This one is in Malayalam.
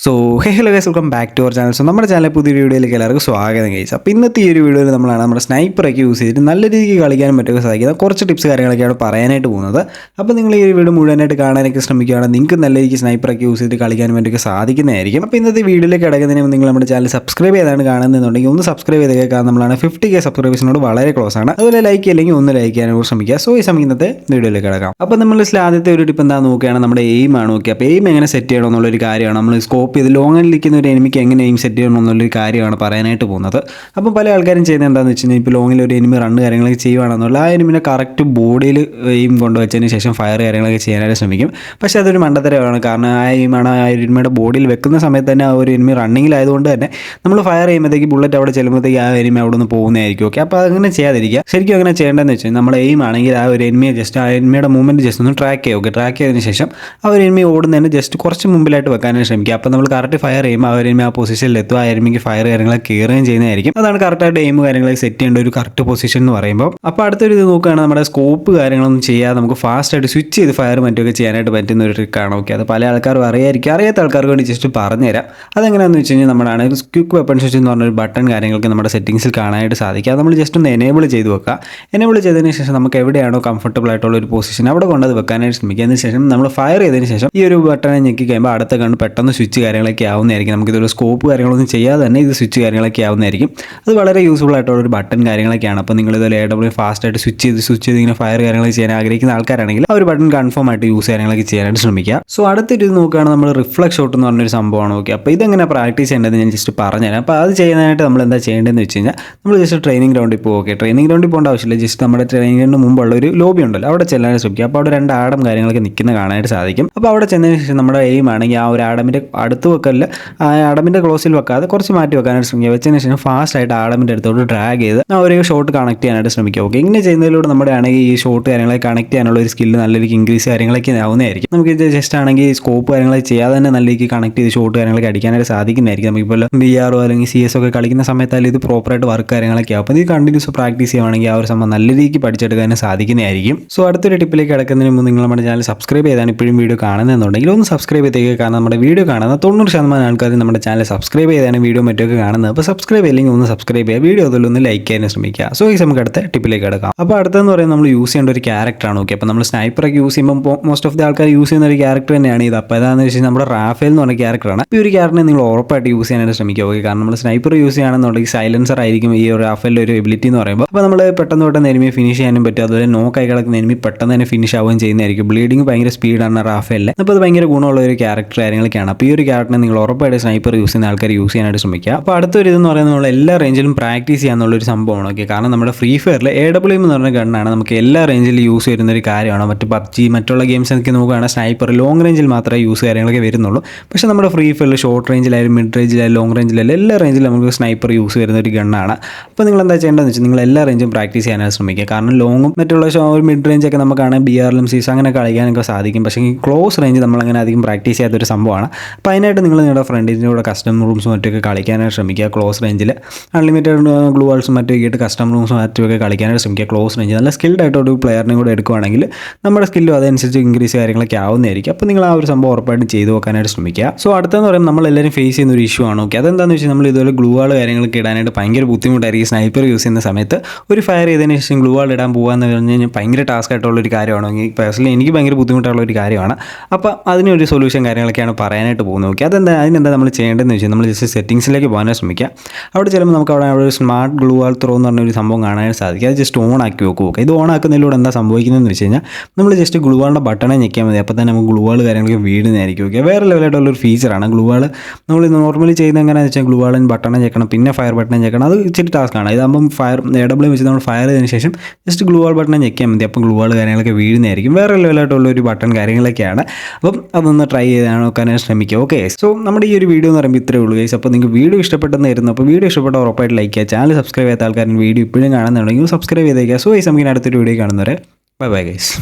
So hello guys, welcome back to our channel. So നമ്മുടെ ചാനലിൽ പുതിയൊരു വീഡിയോയിലേക്ക് എല്ലാവർക്കും സ്വാഗതം ഗൈസ്. അപ്പോൾ ഇന്നത്തെ ഈ ഒരു വീഡിയോയിൽ നമ്മളാണ് നമ്മുടെ സ്നൈപ്പറൊക്കെ യൂസ് ചെയ്തിട്ട് നല്ല രീതിക്ക് കളിക്കാനും മറ്റൊക്കെ സാധിക്കുന്ന കുറച്ച് ടിപ്സ് കാര്യങ്ങളൊക്കെയാണ് പറയാനായിട്ട് പോകുന്നത്. അപ്പോൾ നിങ്ങൾ ഈ ഒരു വീഡിയോ മുഴുവനായിട്ട് കാണാനൊക്കെ ശ്രമിക്കുകയാണെങ്കിൽ നിങ്ങൾക്ക് നല്ല രീതിക്ക് സ്നൈപ്പറൊക്കെ യൂസ് ചെയ്തിട്ട് കളിക്കാനും മറ്റൊക്കെ സാധിക്കുന്നതായിരിക്കും. അപ്പോൾ ഇന്നത്തെ വീഡിയോയിലേക്ക് കിടക്കുന്നതിന് മുമ്പ് നിങ്ങൾ നമ്മുടെ ചാനൽ സബ്സ്ക്രൈബ് ചെയ്താണ് കാണുന്നതെന്നുണ്ടെങ്കിൽ ഒന്ന് സബ്സ്ക്രൈബ് ചെയ്തേക്കാം. നമ്മളാണ് 50K സബ്സ്ക്രൈബേഴ്സിനോട് വളരെ ക്ലോസ് ആണ്. അതുപോലെ ലൈക്ക് അല്ലെങ്കിൽ ഒന്ന് ലൈക്ക് ചെയ്യാനും ശ്രമിക്കുക. സോ ഈ സമയം ഇന്നത്തെ വീഡിയോയിലേക്ക് കിടക്കാം. അപ്പോൾ നമ്മൾ ആദ്യത്തെ ഒരു ടിപ്പ് എന്താണെന്ന് നോക്കുകയാണ്, നമ്മുടെ എയിം ആണ്. ഓക്കെ, അപ്പോൾ എയിം എങ്ങനെ സെറ്റ് ചെയ്യണം എന്നുള്ളൊരു കാര്യമാണ്. നമ്മൾ സ്കോപ്പ് ചെയ്ത് ലോങ് ആൻഡിലേക്ക് ഒരു എനിമിക്ക് എങ്ങനെ എയിം സെറ്റ് ചെയ്യണം എന്നുള്ളൊരു കാര്യമാണ് പറയാനായിട്ട് പോകുന്നത്. അപ്പോൾ പല ആൾക്കാരും ചെയ്യുന്നത് എന്താണെന്ന് വെച്ച് കഴിഞ്ഞാൽ ഇപ്പോൾ ലോങ്ങിൽ ഒരു എനിമി റണ്ണ് കാര്യങ്ങളൊക്കെ ചെയ്യുകയാണെന്നുള്ള ആ എനിമിനെ കറക്റ്റ് ബോഡിയിൽ എയിം കൊണ്ടുവച്ചതിന് ശേഷം ഫയർ കാര്യങ്ങളൊക്കെ ചെയ്യാനായിട്ട് ശ്രമിക്കും. പക്ഷേ അതൊരു മണ്ടത്തരമാണ്. കാരണം ആ എയിമാണ് ആ എനിമിയുടെ ബോഡിയിൽ വെക്കുന്ന സമയത്ത് തന്നെ ആ ഒരു എനിമി റണ്ണിങ്ങിലായതുകൊണ്ട് തന്നെ നമ്മൾ ഫയർ ചെയ്യുമ്പോഴത്തേക്ക് ബുള്ളറ്റ് അവിടെ ചെല്ലുമ്പോഴത്തേക്ക് ആ എനിമി അവിടെ നിന്ന് പോകുന്നതായിരിക്കും. ഓക്കെ, അപ്പോൾ അങ്ങനെ ചെയ്യാതിരിക്കുക. ശരിക്കും അങ്ങനെ ചെയ്യേണ്ടതെന്ന് വെച്ചാൽ നമ്മൾ എയിം ആണെങ്കിൽ ആ ഒരു എനിമിയെ ജസ്റ്റ് ആ എനിമിയുടെ മൂവ്മെൻറ്റ് ജസ്റ്റ് ഒന്ന് ട്രാക്ക് ചെയ്യുക. ഓക്കെ, ട്രാക്ക് ചെയ്തതിന് ശേഷം ആ ഒരു എനിമി ഓടുന്നതിന് ജസ്റ്റ് കുറച്ച് മുമ്പിലായിട്ട് വെക്കാനായിട്ട് ശ്രമിക്കുക. അപ്പോൾ നമ്മൾ കറക്റ്റ് ഫയർ ചെയ്യുമ്പോൾ ആ എനിമി ആ പൊസിഷനിൽ എത്തുക, ആ എനിമിക്ക് ഫയർ കാര്യങ്ങളൊക്കെ കയറുകയും ചെയ്യുന്നതായിരിക്കും. അതാണ് കറക്റ്റായിട്ട് എയിം കാര്യങ്ങളൊക്കെ സെറ്റ് ചെയ്യേണ്ട ഒരു കറക്റ്റ് പൊസിഷൻ എന്ന് പറയുമ്പോൾ. അപ്പോൾ അടുത്തൊരു ഇത് നോക്കുകയാണെങ്കിൽ നമ്മുടെ സ്കോപ്പ് കാര്യങ്ങളൊന്നും ചെയ്യാതെ നമുക്ക് ഫാസ്റ്റായിട്ട് സ്വിച്ച് ചെയ്ത് ഫയർ മറ്റൊക്കെ ചെയ്യാനായിട്ട് പറ്റുന്ന ഒരു ട്രിക്കാണ്. ഓക്കെ, അത് പല ആൾക്കാരും അറിയായിരിക്കും. അറിയാത്ത ആൾക്കാർക്ക് വേണ്ടി ജസ്റ്റ് പറഞ്ഞുതരാം. അതെങ്ങനെയാണെന്ന് വെച്ച് കഴിഞ്ഞാൽ നമ്മുടെ ക്വിക്ക് വെപ്പൺ സ്വിച്ച് എന്ന് പറഞ്ഞൊരു ബട്ടൺ കാര്യങ്ങൾക്ക് നമ്മുടെ സെറ്റിംഗ്സിൽ കാണാനായിട്ട് സാധിക്കുക. നമ്മൾ ജസ്റ്റ് ഒന്ന് എനേബിൾ ചെയ്ത് വെക്കുക. എനേബിൾ ചെയ്തതിന് ശേഷം നമുക്ക് എവിടെയാണോ കംഫർട്ടബിൾ ആയിട്ടുള്ള ഒരു പൊസിഷൻ അവിടെ കൊണ്ടത് വെക്കാനായിട്ട് ശ്രമിക്കുക. അതിനുശേഷം നമ്മൾ ഫയർ ചെയ്തതിന് ശേഷം ഈ ഒരു ബട്ടണെ ഞെക്കി കഴിയുമ്പോൾ അടുത്ത കണ്ട് പെട്ടെന്ന് സ്വിച്ച് കാര്യങ്ങളൊക്കെ ആവുന്നതായിരിക്കും. നമുക്കിതൊരു സ്കോപ്പ് കാര്യങ്ങളൊന്നും ചെയ്യാതെ തന്നെ ഇത് സ്വിച്ച് കാര്യങ്ങളൊക്കെ ആവുന്നതായിരിക്കും. അത് വളരെ യൂസ്ഫുൾ ആയിട്ടുള്ള ഒരു ബട്ടൺ കാര്യങ്ങളൊക്കെയാണ്. അപ്പോൾ നിങ്ങൾ ഇതുപോലെ AW ഫാസ്റ്റായിട്ട് സ്വിച്ച് ചെയ്ത് ഇങ്ങനെ ഫയർ കാര്യങ്ങളൊക്കെ ചെയ്യാൻ ആഗ്രഹിക്കുന്ന ആൾക്കാരാണെങ്കിൽ ആ ഒരു ബട്ടൺ കൺഫേം ആയിട്ട് യൂസ് കാര്യങ്ങളൊക്കെ ചെയ്യാനായിട്ട് ശ്രമിക്കുക. സോ അടുത്തൊരു ഇത് നോക്കുകയാണ്, നമ്മൾ റിഫ്ലക്സ് ഷോട്ട് എന്ന് പറഞ്ഞൊരു സംഭവമാണ്. ഓക്കെ, അപ്പോൾ ഇതെങ്ങനെ പ്രാക്ടീസ് ചെയ്യേണ്ടതെന്ന് ഞാൻ ജസ്റ്റ് പറഞ്ഞുതരാം. അപ്പോൾ അത് ചെയ്യാനായിട്ട് നമ്മൾ എന്താ ചെയ്യേണ്ടതെന്ന് വെച്ച് കഴിഞ്ഞാൽ നമ്മൾ ജസ്റ്റ് ട്രെയിനിങ് ഗ്രൗണ്ടിൽ പോകും. ഓക്കെ, ട്രെയിനിങ് ഗ്രൗണ്ടിൽ പോകേണ്ട ആവശ്യമില്ല. ജസ്റ്റ് നമ്മുടെ ട്രെയിനിങ് ഗ്രൗണ്ടിന് മുമ്പുള്ള ഒരു ലോബി ഉണ്ടല്ലോ, അവിടെ ചെല്ലാനായിട്ട് ശ്രമിക്കുക. അപ്പോൾ അവിടെ രണ്ട് ആടം കാര്യങ്ങളൊക്കെ നിൽക്കുന്ന കാണാനായിട്ട് സാധിക്കും. അപ്പോൾ അവിടെ ചെന്നതിന് ശേഷം നമ്മുടെ എയിം ആണെങ്കിൽ ആ ഒരു ആടമിൻ്റെ അടുത്ത് വെക്കല്ല, ആ ആടമിൻ്റെ ക്ലോസിൽ വെക്കാതെ കുറച്ച് മാറ്റി വെക്കാനായിട്ട് ശ്രമിക്കുക. വെച്ചതിന് ശേഷം ഫാസ്റ്റായിട്ട് ആടമിൻ്റെ അടുത്തോട്ട് ഡ്രാഗ് ചെയ്ത് ആ ഒരു ഷോട്ട് കണക്ട് ചെയ്യാനായിട്ട് ശ്രമിക്കുക. ഓക്കെ, ഇങ്ങനെ ചെയ്യുന്നതിലൂടെ നമ്മുടെ ആണെങ്കിൽ ഈ ഷോട്ട് കാര്യങ്ങളൊക്കെ കണക്ട് ചെയ്യാനുള്ള ഒരു സ്കില്ല് നല്ല രീതിക്ക് ഇൻക്രീസ് കാര്യങ്ങളൊക്കെ ആവുന്നതായിരിക്കും. നമുക്ക് ഇത് ജസ്റ്റ് ആണെങ്കിൽ സ്കോപ്പ് കാര്യങ്ങളൊക്കെ ചെയ്യാതെ തന്നെ നല്ല രീതിക്ക് കണക്ട് ചെയ്ത് ഷോട്ട് കാര്യങ്ങളൊക്കെ അടിക്കാനായിട്ട് സാധിക്കുന്നതായിരിക്കും. നമുക്കിപ്പോൾ BR അല്ലെങ്കിൽ CS ഒക്കെ കളിക്കുന്ന സമയത്തായാലും ഇത് പ്രോപ്പറായിട്ട് വർക്ക് കാര്യങ്ങളൊക്കെ ആവും. അപ്പോൾ ഇത് കണ്ടിന്യൂസ് പ്രാക്ടീസ് ചെയ്യുവാണെങ്കിൽ ആ ഒരു സംഭവം നല്ല രീതിക്ക് പഠിച്ചെടുക്കാൻ സാധിക്കുന്നതായിരിക്കും. സോ അടുത്തൊരു ടിപ്പിലേക്ക് കിടക്കുന്നതിന് മുമ്പ് നിങ്ങൾ നമ്മുടെ ചാനൽ സബ്സ്ക്രൈബ് ചെയ്താണ് ഇപ്പോഴും വീഡിയോ കാണുന്നതെന്നുണ്ടെങ്കിൽ ഒന്ന് സബ്സ്ക്രൈബ് ചെയ്തേക്കുക. കാരണം നമ്മുടെ വീഡിയോ കാണുന്ന 90% ആൾക്കാർ നമ്മുടെ ചാനൽ സബ്സ്ക്രൈബ് ചെയ്താണ് വീഡിയോ മറ്റൊക്കെ കാണുന്നത്. അപ്പോൾ സബ്സ്ക്രൈബ് ചെയ്യില്ലെങ്കിൽ ഒന്ന് സബ്സ്ക്രൈബ് ചെയ്യുക, വീഡിയോ അതിലൊന്ന് ലൈക്ക് ചെയ്യാൻ ശ്രമിക്കുക. സോ ഈ നമുക്ക് അടുത്ത ടിപ്പിലേക്ക് കിടക്കാം. അപ്പോൾ അടുത്തെന്ന് പറയുന്നത് നമ്മൾ യൂസ് ചെയ്യേണ്ട ഒരു ക്യാരക്ടറാണ്. ഓക്കെ, അപ്പോൾ നമ്മൾ സ്നൈപ്പറൊക്കെ യൂസ് ചെയ്യുമ്പോൾ മോസ്റ്റ് ഓഫ് ദി ആൾക്കാർ യൂസ് ചെയ്യുന്ന ഒരു ക്യാരക്ടർ തന്നെയാണ് ഇത്. അപ്പോൾ അതാണെന്ന് വെച്ചാൽ നമ്മുടെ റാഫേൽ എന്ന് പറഞ്ഞ ക്യാരക്ടറാണ്. ഈ ഒരു ക്യാരക്ടറിനെ നിങ്ങൾ ഉറപ്പായിട്ട് യൂസ് ചെയ്യാനായിട്ട് ശ്രമിക്കുക. ഓക്കെ, കാരണം നമ്മൾ സ്നൈപ്പർ യൂസ് ചെയ്യുകയാണെന്നുണ്ടെങ്കിൽ സൈലൻസർ ആയിരിക്കും ഈ ഒരു റാഫേലിൻ്റെ ഒരു എബിലിറ്റി എന്ന് പറയുമ്പോൾ. അപ്പോൾ നമ്മൾ പെട്ടെന്ന് എനിമിയെ ഫിനിഷ് ചെയ്യാനും പറ്റും. അതുപോലെ നോക്കായി കിടക്കുന്ന എനിമി പെട്ടെന്ന് തന്നെ ഫിനിഷ് ആവുകയും ചെയ്യുന്നതായിരിക്കും. ബ്ലീഡിങ് ഭയങ്കര സ്പീഡാണ് റാഫേലിൽ. അപ്പോൾ അത് ഭയങ്കര ഗുണമുള്ള ഒരു ക്യാരക്ടർ കാര്യങ്ങളൊക്കെയാണ്. അപ്പോൾ ഈ ഒരു ക്യാരക്ടറിനെ നിങ്ങൾ ഉറപ്പായിട്ട് സ്നൈപ്പർ യൂസ് ചെയ്യുന്ന ആൾക്കാർ യൂസ് ചെയ്യാനായിട്ട് ശ്രമിക്കുക. അപ്പോൾ അടുത്തൊരു ഇതെന്ന് പറയുന്നത് നമ്മൾ എല്ലാ റേഞ്ചിലും പ്രാക്ടീസ് ചെയ്യാന്നുള്ളൊരു സംഭവമാണ്. ഓക്കെ, കാരണം നമ്മുടെ ഫ്രീ ഫയറിൽ AWM എന്ന് പറഞ്ഞ ഗണ്ണാണ് നമുക്ക് എല്ലാ റേഞ്ചിലും യൂസ് വരുന്ന ഒരു കാര്യമാണ്. മറ്റ് PUBG മറ്റുള്ള ഗെയിംസ് ഒക്കെ നോക്കുകയാണെങ്കിൽ സ്നൈപ്പർ ലോങ് റേഞ്ചിൽ മാത്രമേ യൂസ് കാര്യങ്ങളൊക്കെ വരുന്നുള്ളൂ. പക്ഷേ നമ്മുടെ ഫ്രീ ഫയറിൽ ഷോർട്ട് റേഞ്ചിലായാലും മിഡ് റേഞ്ചിലായാലും ലോങ് റേഞ്ചിലായാലും എല്ലാ റേഞ്ചിലും നമുക്ക് സ്നൈപ്പർ യൂസ് വരുന്ന ഒരു ഗണ്ണാണ്. അപ്പോൾ നിങ്ങൾ എന്താ ചെയ്യേണ്ടതെന്ന് വെച്ചാൽ നിങ്ങൾ എല്ലാ റേഞ്ചും പ്രാക്ടീസ് ചെയ്യാനായിട്ട് ശ്രമിക്കുക. കാരണം ലോങ്ങും മറ്റുള്ള ഒരു മിഡ് റേഞ്ചൊക്കെ നമുക്കാണെങ്കിൽ BRലും CS അങ്ങനെ കളിക്കാനൊക്കെ സാധിക്കും. പക്ഷേ ഈ ക്ലോസ് റേഞ്ച് നമ്മളങ്ങനെ അധികം പ്രാക്ടീസ് ചെയ്യാത്തൊരു സംഭവമാണ്. അപ്പോൾ അതിനായിട്ട് നിങ്ങൾ നിങ്ങളുടെ ഫ്രണ്ടിൻ്റെ കൂടെ കസ്റ്റം റൂംസും മറ്റൊക്കെ കളിക്കാനായിട്ട് ശ്രമിക്കുക. ക്ലോസ് റേഞ്ചിൽ അൺലിമിറ്റഡ് ഗ്ലൂ വാൾസും മറ്റൊക്കെ ആയിട്ട് കസ്റ്റം റൂംസും മറ്റൊക്കെ കളിക്കാനായിട്ട് ശ്രമിക്കുക. ക്ലോസ് റേഞ്ച് നല്ല സ്കിൽഡ് ആയിട്ടൊരു പ്ലെയറിനെ കൂടെ എടുക്കുകയാണെങ്കിൽ നമ്മുടെ സ്കില്ലും അതനുസരിച്ച് ഇൻക്രീസ് കാര്യങ്ങളൊക്കെ ആവുന്നതായിരിക്കും. അപ്പോൾ നിങ്ങൾ ആ ഒരു സംഭവം ഉറപ്പായിട്ടും ചെയ്ത് നോക്കാനായിട്ട് ശ്രമിക്കുക. സോ അടുത്തെന്ന് പറയുമ്പോൾ നമ്മളെല്ലാവരും ഫേസ് ചെയ്യുന്ന ഒരു ഇഷ്യൂ ആണ്. ഓക്കെ, അതെന്താണെന്ന് വെച്ചാൽ നമ്മൾ ഇതുപോലെ ഗ്ലൂ വാൾ കാര്യങ്ങളൊക്കെ ഇടാനായിട്ട് ഭയങ്കര ബുദ്ധിമുട്ടായിരിക്കും. സ്നൈപ്പർ യൂസ് ചെയ്യുന്ന സമയത്ത് ഒരു ഫയർ ചെയ്തതിന് ശേഷം ഗ്ലൂ വാൾ ഇടാൻ പോകുകയെന്ന് പറഞ്ഞു കഴിഞ്ഞാൽ ഭയങ്കര ടാസ്ക് ആയിട്ടുള്ളൊരു കാര്യമാണ്. പേഴ്സണലി എനിക്ക് ഭയങ്കര ബുദ്ധിമുട്ടുള്ള ഒരു കാര്യമാണ്. അപ്പോൾ അതിനൊരു സൊല്യൂഷൻ കാര്യങ്ങളൊക്കെയാണ് പറയാനായിട്ട് പോകുന്നത്. ഓക്കെ, അതിനെന്താ നമ്മൾ ചെയ്യേണ്ടതെന്ന് വെച്ചാൽ നമ്മൾ ജസ്റ്റ് സെറ്റിംഗ്സിലേക്ക് പോകാനായിട്ട് ശ്രമിക്കുക. അവിടെ ചിലപ്പോൾ നമുക്ക് അവിടെ ഒരു സ്മാർട്ട് ഗ്ലൂ വാൾ ത്രോ എന്ന് പറഞ്ഞൊരു സംഭവം കാണാനായിട്ട് സാധിക്കും. അത് ജസ്റ്റ് ഓൺ ആക്കി വെക്കും. ഓക്കെ, ഇത് ഓൺ ആക്കുന്നതിലൂടെ എന്താ സംഭവിക്കുന്നതെന്ന് വെച്ച് കഴിഞ്ഞാൽ നമ്മൾ ജസ്റ്റ് ഗ്ലൂ വാളിൻ്റെ ബട്ടണെ ഞെക്കിയാൽ മതി. അപ്പോൾ തന്നെ നമുക്ക് ഗ്ലൂ വാൾ കാര്യങ്ങളൊക്കെ വീടുന്നതായിരിക്കും. ഓക്കെ, വേറെ ലെവലായിട്ടുള്ളൊരു ഫീച്ചറാണ് ഗ്ലൂ വാൾ. നമ്മൾ നോർമലി ചെയ്യുന്നത് എങ്ങനെയാണെന്ന് വെച്ചാൽ ഗ്ലൂ വാളിന് ബട്ടണെ ഞെക്കണം, പിന്നെ ഫയർ ബട്ടണെ ഞെക്കണം. അത് ഇച്ചിരി ടാസ്ക്കാണ്. ഇതാകുമ്പം AWM വെച്ച് നമ്മൾ ഫയർ ചെയ്തതിന് ശേഷം ജസ്റ്റ് ഗ്ലൂ വാൾ ബട്ടണെ ഞെക്കിയാൽ മതി. അപ്പോൾ ഗ്ലൂ വാൾ കാര്യങ്ങളൊക്കെ വീഴുന്നതായിരിക്കും. വേറെ ലെവലായിട്ടുള്ളൊരു ബട്ടൺ കാര്യങ്ങളൊക്കെയാണ്. അപ്പം അതൊന്ന് ട്രൈ ചെയ്ത് നോക്കാനായിട്ട് ശ്രമിക്കുക. ഓക്കെ, സോ നമ്മുടെ ഈ ഒരു വീഡിയോ എന്ന് പറയുമ്പോൾ ഇത്രയേ ഉള്ളൂ ഗൈസ്. അപ്പോൾ നിങ്ങൾക്ക് വീഡിയോ ഇഷ്ടപ്പെട്ടെന്ന് വരുന്നു. അപ്പോൾ വീഡിയോ ഇഷ്ടപ്പെട്ട ഉറപ്പായിട്ട് ലൈക്ക് ചെയ്യുക. ചാനൽ സബ്സ്ക്രൈബ് ചെയ്യാത്ത ആൾക്കാരും വീഡിയോ ഇപ്പോഴും കാണുന്നുണ്ടെങ്കിൽ സബ്സ്ക്രൈബ് ചെയ്തേക്കുക. സോ ഈ സമയം അടുത്തൊരു വീഡിയോ കാണുന്നവരെ ബൈ ബൈ ഗൈസ്.